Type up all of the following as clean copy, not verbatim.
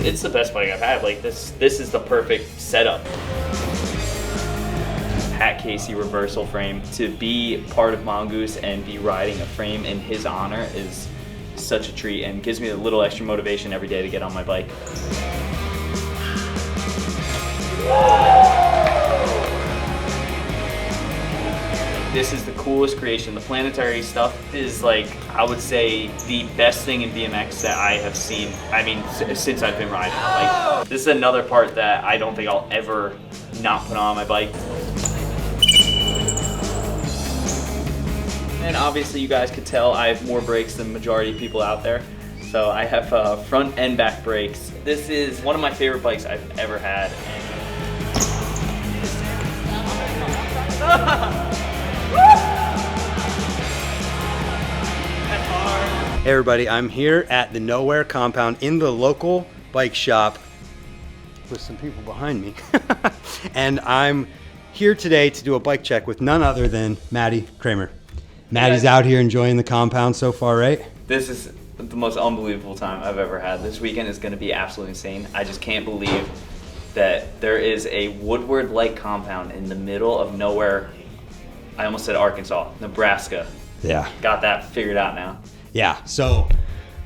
it's the best bike I've had. Like this is the perfect setup. Pat Casey reversal frame. To be part of Mongoose and be riding a frame in his honor is such a treat and gives me a little extra motivation every day to get on my bike. This is the coolest creation. The planetary stuff is like, I would say, the best thing in BMX that I have seen, I mean, since I've been riding. Like, this is another part that I don't think I'll ever not put on my bike. And obviously you guys could tell I have more brakes than the majority of people out there. So I have front and back brakes. This is one of my favorite bikes I've ever had. Hey everybody, I'm here at the Nowhere compound in the local bike shop with some people behind me. And I'm here today to do a bike check with none other than Matty Cranmer. Matty's out here enjoying the compound so far, right? This is the most unbelievable time I've ever had. This weekend is going to be absolutely insane. I just can't believe that there is a Woodward-like compound in the middle of nowhere. I almost said Arkansas, Nebraska. Yeah. Got that figured out now. Yeah, so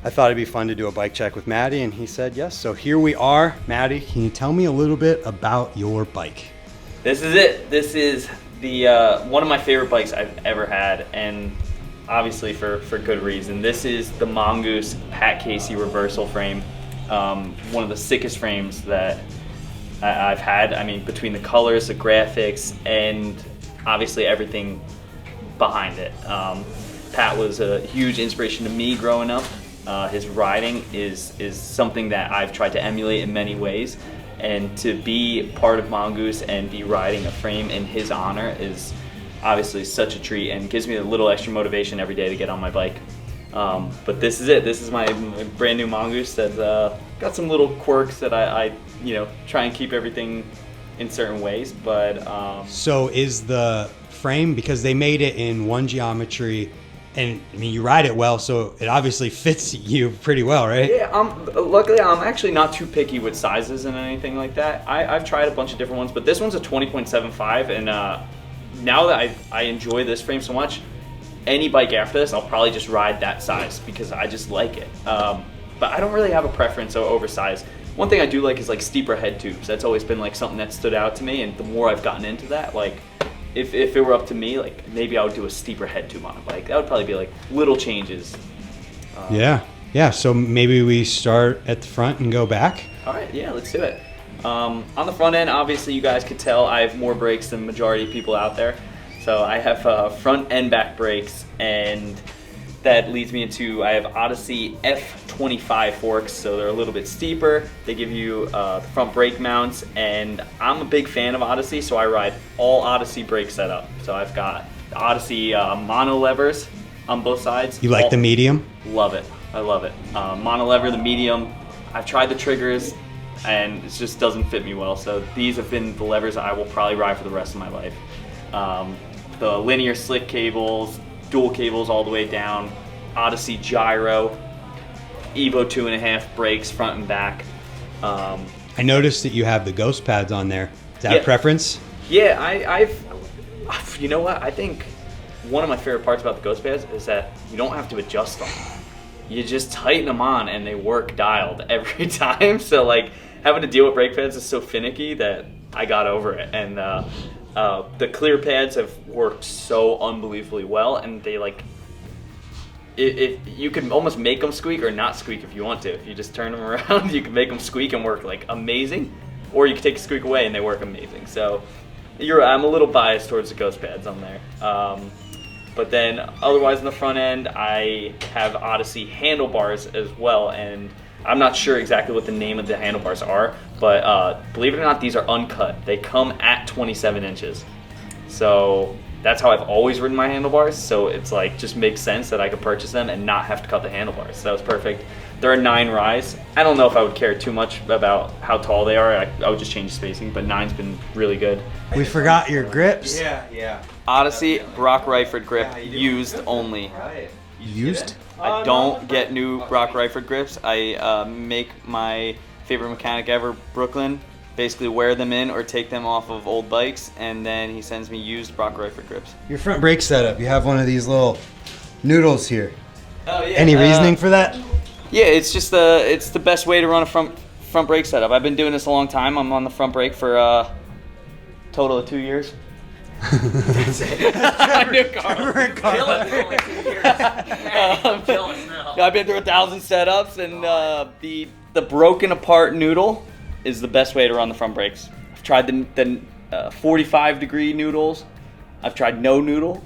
I thought it'd be fun to do a bike check with Matty, and he said yes. So here we are. Matty, can you tell me a little bit about your bike? This is it. This is the one of my favorite bikes I've ever had, and obviously for good reason. This is the Mongoose Pat Casey reversal frame. One of the sickest frames that I've had. I mean, between the colors, the graphics, and obviously everything behind it. Pat was a huge inspiration to me growing up. His riding is something that I've tried to emulate in many ways, and to be part of Mongoose and be riding a frame in his honor is obviously such a treat and gives me a little extra motivation every day to get on my bike. But this is it. This is my brand new Mongoose that's got some little quirks that I try and keep everything in certain ways. But so is the frame, because they made it in one geometry, and I mean, you ride it well, so it obviously fits you pretty well, right? Yeah, luckily I'm actually not too picky with sizes and anything like that. I've tried a bunch of different ones, but this one's a 20.75, and now that I enjoy this frame so much, any bike after this, I'll probably just ride that size because I just like it. But I don't really have a preference over size. One thing I do like is like steeper head tubes. That's always been like something that stood out to me, and the more I've gotten into that, like, if it were up to me, like maybe I would do a steeper head tube on a bike. That would probably be like little changes. Yeah. So maybe we start at the front and go back. All right, yeah, let's do it. On the front end, obviously you guys could tell I have more brakes than the majority of people out there. So I have front and back brakes, and that leads me into, I have Odyssey F25 forks, so they're a little bit steeper. They give you the front brake mounts, and I'm a big fan of Odyssey, so I ride all Odyssey brake setup. So I've got Odyssey mono levers on both sides. You like the medium? Love it. I love it. Mono lever, the medium. I've tried the triggers, and it just doesn't fit me well. So these have been the levers I will probably ride for the rest of my life. The linear slick cables, dual cables all the way down, Odyssey gyro, Evo 2.5 brakes front and back. I noticed that you have the ghost pads on there. Is that a preference? Yeah, I've you know what? I think one of my favorite parts about the ghost pads is that you don't have to adjust them. You just tighten them on and they work dialed every time. So like having to deal with brake pads is so finicky that I got over it. And the clear pads have worked so unbelievably well, and they like, if you can almost make them squeak or not squeak if you want to. If you just turn them around, you can make them squeak and work like amazing, or you can take a squeak away and they work amazing. So I'm a little biased towards the ghost pads on there. But then otherwise in the front end, I have Odyssey handlebars as well, and I'm not sure exactly what the name of the handlebars are, but believe it or not, these are uncut. They come at 27 inches. So that's how I've always ridden my handlebars. So it's like, just makes sense that I could purchase them and not have to cut the handlebars. So that was perfect. They're a 9 rise. I don't know if I would care too much about how tall they are. I would just change spacing, but 9's been really good. We forgot your grips. Yeah. Odyssey Brock Ryford grip, used only. Used? I don't get new Brock Ryford grips. I make my favorite mechanic ever, Brooklyn. Basically wear them in or take them off of old bikes, and then he sends me used Brock Reifert grips. Your front brake setup, you have one of these little noodles here. Oh yeah. Any reasoning for that? Yeah, it's just it's the best way to run a front brake setup. I've been doing this a long time. I'm on the front brake for a total of 2 years. That's it. I knew Carl. I've been through 1,000 setups, and the broken apart noodle is the best way to run the front brakes. I've tried the 45-degree noodles. I've tried no noodle,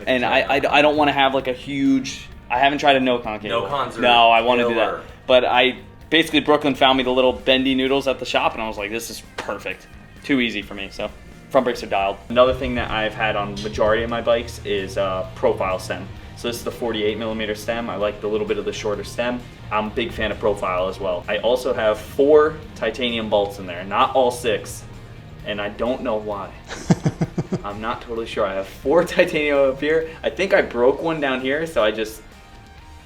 and I don't want to have like a huge. I haven't tried a no-con cable. No-cons are No, I want to do that. killer. But basically Brooklyn found me the little bendy noodles at the shop, and I was like, this is perfect. Too easy for me, so front brakes are dialed. Another thing that I've had on majority of my bikes is profile stem. So this is the 48mm stem. I like the little bit of the shorter stem. I'm a big fan of profile as well. I also have 4 titanium bolts in there, not all 6, and I don't know why. I'm not totally sure. I have 4 titanium up here. I think I broke one down here, so I just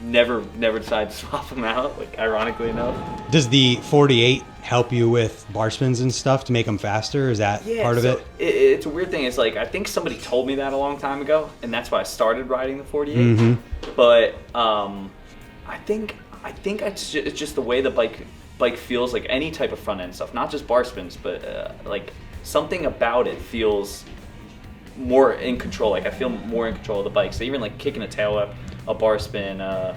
never decided to swap them out, like ironically enough. Does the 48 help you with bar spins and stuff to make them faster? Is that part of it? It's a weird thing. It's like, I think somebody told me that a long time ago, and that's why I started riding the 48. Mm-hmm. But I think it's just the way the bike feels, like any type of front end stuff, not just bar spins, but like something about it feels more in control. Like I feel more in control of the bike. So even like kicking a tail whip, a bar spin, I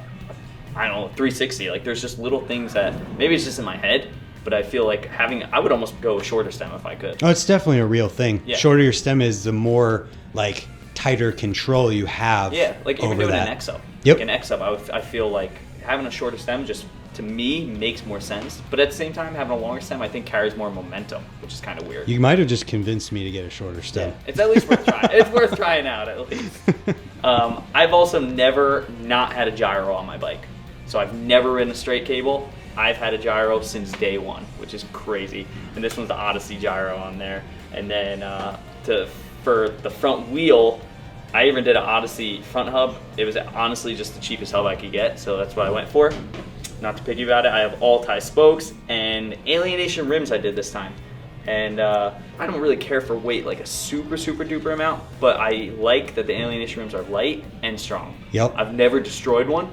don't know, 360. Like there's just little things that maybe it's just in my head, but I feel like I would almost go shorter stem if I could. Oh, it's definitely a real thing. Yeah. Shorter your stem is, the more like tighter control you have. Yeah, like even over doing that. an X-up. Yep. Like an X-up, I feel like having a shorter stem just, to me, makes more sense. But at the same time, having a longer stem, I think carries more momentum, which is kind of weird. You might have just convinced me to get a shorter stem. Yeah, it's at least worth trying. It's worth trying out at least. I've also never not had a gyro on my bike. So I've never ridden a straight cable. I've had a gyro since day one, which is crazy. And this one's the Odyssey gyro on there. And then for the front wheel, I even did an Odyssey front hub. It was honestly just the cheapest hub I could get, so that's what I went for. Not to picky about it, I have all-tie spokes and Alienation rims I did this time. And I don't really care for weight like a super duper amount, but I like that the Alienation rims are light and strong. Yep. I've never destroyed one,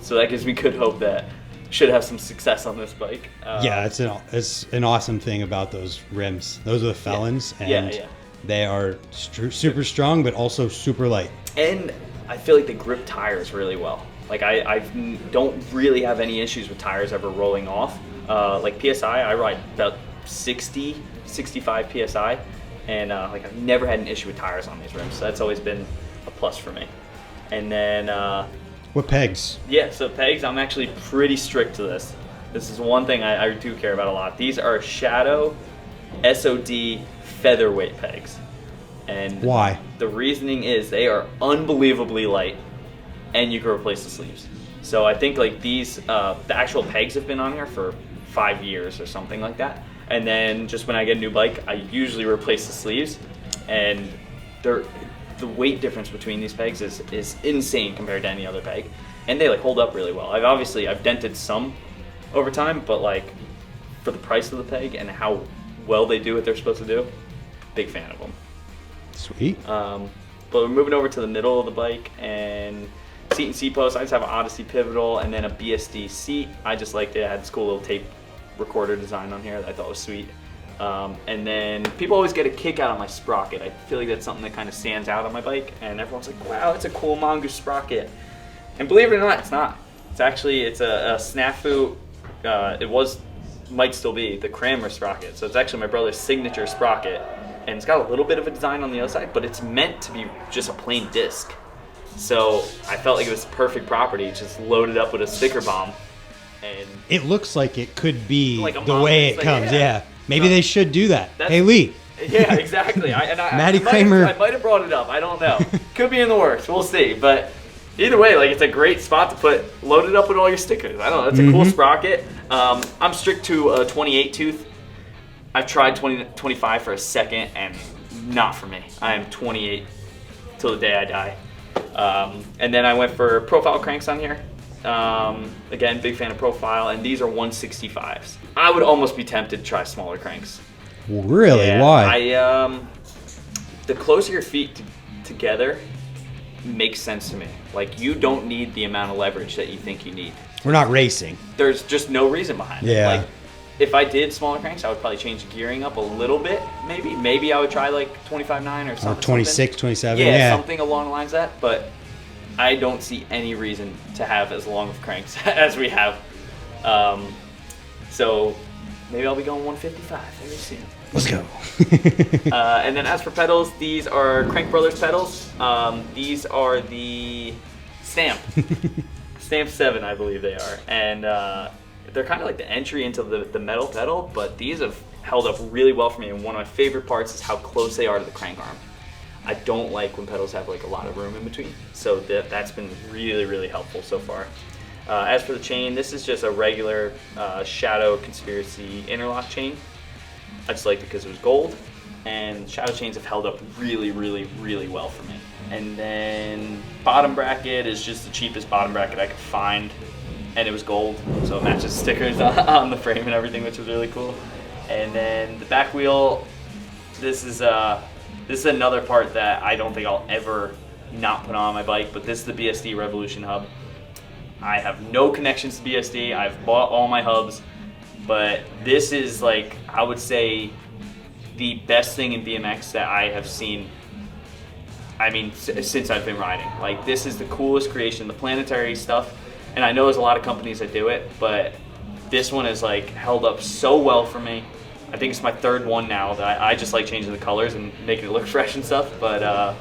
so that gives me good hope that should have some success on this bike. Yeah, it's an awesome thing about those rims. Those are the Felons, and they are super strong, but also super light. And I feel like they grip tires really well. Like I don't really have any issues with tires ever rolling off. Like PSI, I ride about 60, 65 PSI, and like I've never had an issue with tires on these rims. So that's always been a plus for me. And then what pegs? Yeah, so pegs, I'm actually pretty strict to this. This is one thing I do care about a lot. These are Shadow SOD featherweight pegs. And why? The reasoning is they are unbelievably light, and you can replace the sleeves. So I think like these, the actual pegs have been on here for 5 years or something like that. And then just when I get a new bike, I usually replace the sleeves, and the weight difference between these pegs is insane compared to any other peg, and they like hold up really well. I've dented some over time, but like for the price of the peg and how well they do what they're supposed to do, big fan of them. Sweet. But we're moving over to the middle of the bike, and seat and seat post. I just have an Odyssey pivotal and then a BSD seat. I just liked it. It had this cool little tape recorder design on here that I thought was sweet. And then people always get a kick out of my Sprocket. I feel like that's something that kind of stands out on my bike, and everyone's like, wow, it's a cool Mongoose Sprocket. And believe it or not, it's not. It's a snafu. Might still be the Cranmer Sprocket. So it's actually my brother's signature Sprocket, and it's got a little bit of a design on the other side, but it's meant to be just a plain disc. So I felt like it was perfect property, just loaded up with a sticker bomb. And it looks like it could be like the way it comes. Yeah. Maybe they should do that. Hey, Lee. Yeah, exactly. Matty Cranmer. I might have brought it up. I don't know. Could be in the works. We'll see. But either way, like, it's a great spot to put, load it up with all your stickers. I don't know. It's a cool Sprocket. I'm strict to a 28 tooth. I've tried 25 for a second, and not for me. I am 28 till the day I die. And then I went for profile cranks on here. Again, big fan of profile, and these are 165s. I would almost be tempted to try smaller cranks. Really? Yeah, Why? The closer your feet together makes sense to me. Like, you don't need the amount of leverage that you think you need. We're not racing. There's just no reason behind it. Like, if I did smaller cranks, I would probably change the gearing up a little bit, maybe. Maybe I would try like 25.9 or something. Or 26, 27. Yeah, something along the lines of that. But I don't see any reason to have as long of cranks as we have. So maybe I'll be going 155 very soon. Let's go. And then as for pedals, these are Crank Brothers pedals. These are the Stamp. Stamp 7, I believe they are. And they're kind of like the entry into the metal pedal, but these have held up really well for me. And one of my favorite parts is how close they are to the crank arm. I don't like when pedals have like a lot of room in between. So that's been really, really helpful so far. As for the chain, this is just a regular Shadow Conspiracy interlock chain. I just liked it because it was gold, and Shadow chains have held up really, really, really well for me. And then bottom bracket is just the cheapest bottom bracket I could find, and it was gold, so it matches stickers on the frame and everything, which was really cool. And then the back wheel, this is another part that I don't think I'll ever not put on my bike, but this is the BSD Revolution hub. I have no connections to BSD. I've bought all my hubs. But this is, like, I would say, the best thing in BMX that I have seen, I mean, since I've been riding. Like, this is the coolest creation, the planetary stuff. And I know there's a lot of companies that do it, but this one is, like, held up so well for me. I think it's my third one now that I just like changing the colors and making it look fresh and stuff. But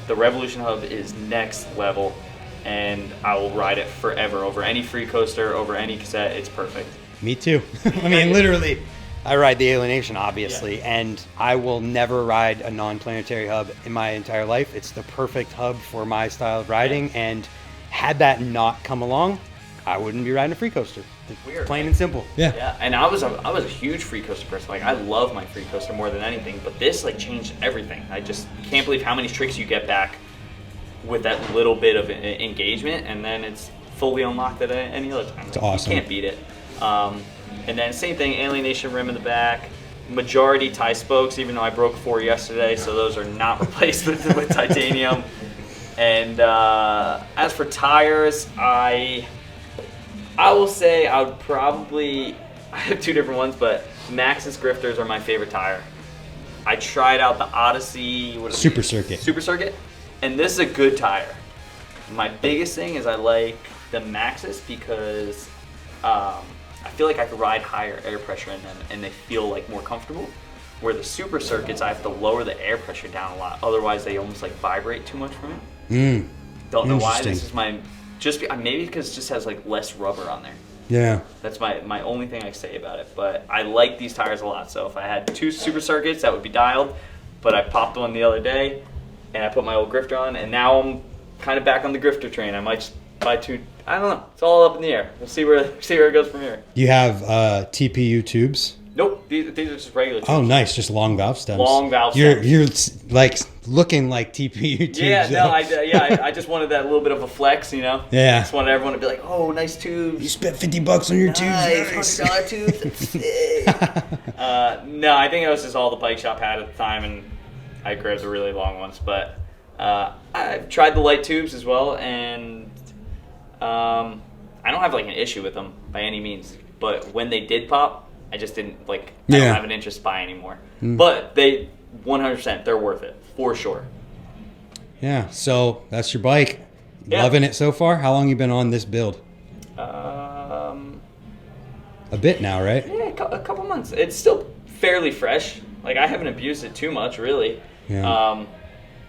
the Revolution hub is next level, and I will ride it forever over any free coaster, over any cassette. It's perfect. Me too. I mean, literally, I ride the Alienation, obviously, and I will never ride a non-planetary hub in my entire life. It's the perfect hub for my style of riding, and had that not come along, I wouldn't be riding a free coaster. Weird. Plain and simple. Yeah, and I was a huge free coaster person. Like, I love my free coaster more than anything, but this, like, changed everything. I just can't believe how many tricks you get back with that little bit of engagement, and then it's fully unlocked at any other time. It's awesome. You can't beat it. And then same thing, Alienation rim in the back, majority tie spokes, even though I broke 4 yesterday, so those are not replaced with titanium. And as for tires, I will say I would probably, I have 2 different ones, but Maxxis Grifters are my favorite tire. I tried out the Odyssey Super Circuit, and this is a good tire. My biggest thing is I like the Maxxis because I feel like I could ride higher air pressure in them, and they feel like more comfortable. Where the Super Circuits, I have to lower the air pressure down a lot. Otherwise, they almost like vibrate too much for me. Don't know why. This is maybe because it just has like less rubber on there. Yeah. That's my only thing I say about it. But I like these tires a lot. So if I had 2 Super Circuits, that would be dialed. But I popped one the other day, and I put my old Grifter on, and now I'm kind of back on the Grifter train. I might just buy 2. I don't know. It's all up in the air. We'll see where it goes from here. You have TPU tubes? Nope. These are just regular tubes. Oh, nice. Just long valve stems. Long valve stems. You're like looking like TPU tubes. Yeah, no, I just wanted that little bit of a flex, you know? Yeah. Just wanted everyone to be like, oh, nice tubes. You spent $50 on your tubes. Nice, $100 tubes. That's sick. No, I think it was just all the bike shop had at the time, and I grabbed the really long ones. But I've tried the light tubes as well, and I don't have like an issue with them by any means. But when they did pop, I just didn't I don't have an interest to buy anymore. But they 100%, they're worth it for sure. Yeah. So that's your bike. Loving it so far. How long you been on this build? A bit now, right? Yeah, a couple months. It's still fairly fresh. Like, I haven't abused it too much, really. Yeah.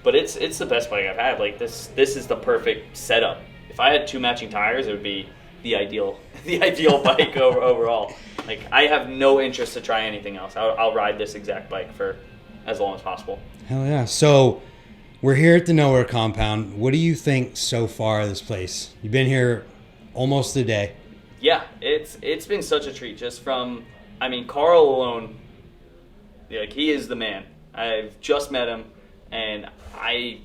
But it's the best bike I've had. Like, this is the perfect setup. If I had 2 matching tires, it would be the ideal bike overall. Like, I have no interest to try anything else. I'll ride this exact bike for as long as possible. Hell yeah. So we're here at the Nowhere compound. What do you think so far of this place? You've been here almost a day. Yeah, it's been such a treat. Just from, I mean, Carl alone, like, he is the man. I've just met him, and I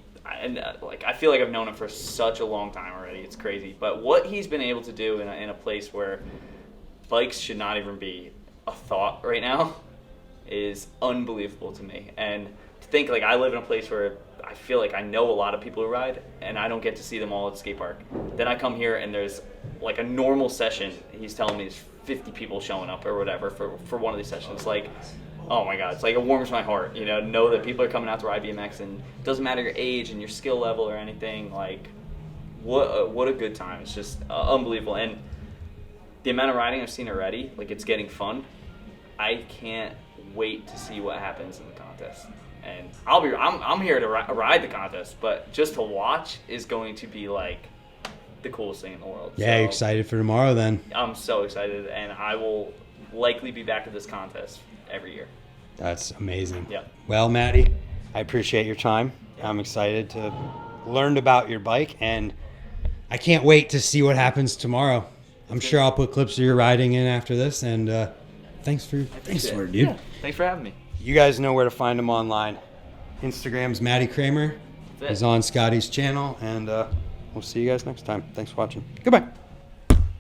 like I feel like I've known him for such a long time already. It's crazy. But what he's been able to do in a place where bikes should not even be a thought right now is unbelievable to me. And to think, like, I live in a place where I feel like I know a lot of people who ride, and I don't get to see them all at the skate park. Then I come here and there's like a normal session. He's telling me there's 50 people showing up or whatever for one of these sessions. Like, oh my God, it's like it warms my heart, you know that people are coming out to ride BMX, and it doesn't matter your age and your skill level or anything. Like, what a good time. It's just unbelievable. And the amount of riding I've seen already, like, it's getting fun. I can't wait to see what happens in the contest. And I'm here to ride the contest, but just to watch is going to be like the coolest thing in the world. Yeah, you're excited for tomorrow then? I'm so excited, and I will likely be back at this contest every year. That's amazing. Yeah. Well, Matty, I appreciate your time. I'm excited to learn about your bike, and I can't wait to see what happens tomorrow. I'm sure I'll put clips of your riding in after this, and thanks for it, dude. Yeah, thanks for having me. You guys know where to find him online. Instagram's Matty Cranmer. He's on Scotty's channel, and we'll see you guys next time. Thanks for watching. Goodbye.